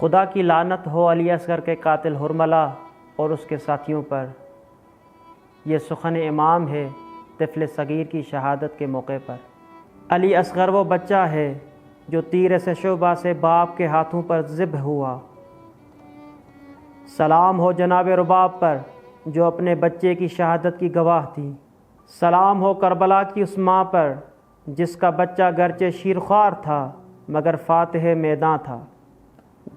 خدا کی لعنت ہو علی اصغر کے قاتل حرملہ اور اس کے ساتھیوں پر۔ یہ سخن امام ہے طفل صغیر کی شہادت کے موقع پر۔ علی اصغر وہ بچہ ہے جو تیر سے شعبہ سے باپ کے ہاتھوں پر ذبح ہوا۔ سلام ہو جناب رباب پر جو اپنے بچے کی شہادت کی گواہ تھی۔ سلام ہو کربلا کی اس ماں پر جس کا بچہ گرچہ شیرخوار تھا مگر فاتح میداں تھا۔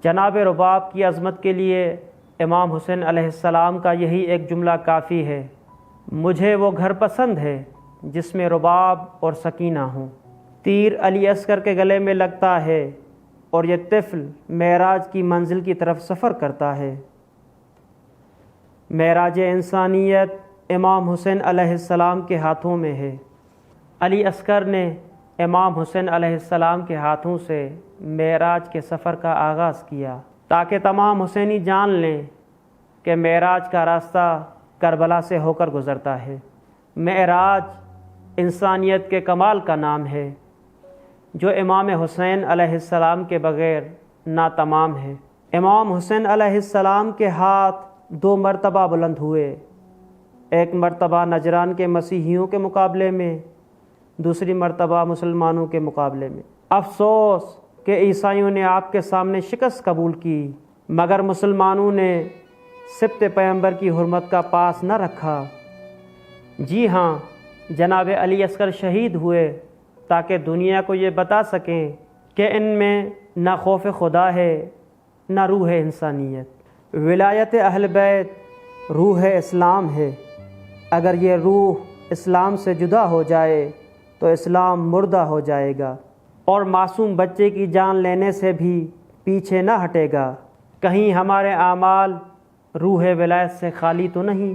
جناب رباب کی عظمت کے لیے امام حسین علیہ السلام کا یہی ایک جملہ کافی ہے: مجھے وہ گھر پسند ہے جس میں رباب اور سکینہ ہوں۔ تیر علی اصغر کے گلے میں لگتا ہے اور یہ طفل معراج کی منزل کی طرف سفر کرتا ہے۔ معراج انسانیت امام حسین علیہ السلام کے ہاتھوں میں ہے۔ علی اصغر نے امام حسین علیہ السلام کے ہاتھوں سے معراج کے سفر کا آغاز کیا تاکہ تمام حسینی جان لیں کہ معراج کا راستہ کربلا سے ہو کر گزرتا ہے۔ معراج انسانیت کے کمال کا نام ہے جو امام حسین علیہ السلام کے بغیر ناتمام ہے۔ امام حسین علیہ السلام کے ہاتھ 2 مرتبہ بلند ہوئے، ایک مرتبہ نجران کے مسیحیوں کے مقابلے میں، دوسری مرتبہ مسلمانوں کے مقابلے میں۔ افسوس کہ عیسائیوں نے آپ کے سامنے شکست قبول کی مگر مسلمانوں نے سبط پیغمبر کی حرمت کا پاس نہ رکھا۔ جی ہاں، جناب علی اصغر شہید ہوئے تاکہ دنیا کو یہ بتا سکیں کہ ان میں نہ خوف خدا ہے نہ روح انسانیت۔ ولایت اہل بیت روح اسلام ہے، اگر یہ روح اسلام سے جدا ہو جائے تو اسلام مردہ ہو جائے گا اور معصوم بچے کی جان لینے سے بھی پیچھے نہ ہٹے گا۔ کہیں ہمارے اعمال روح ولایت سے خالی تو نہیں؟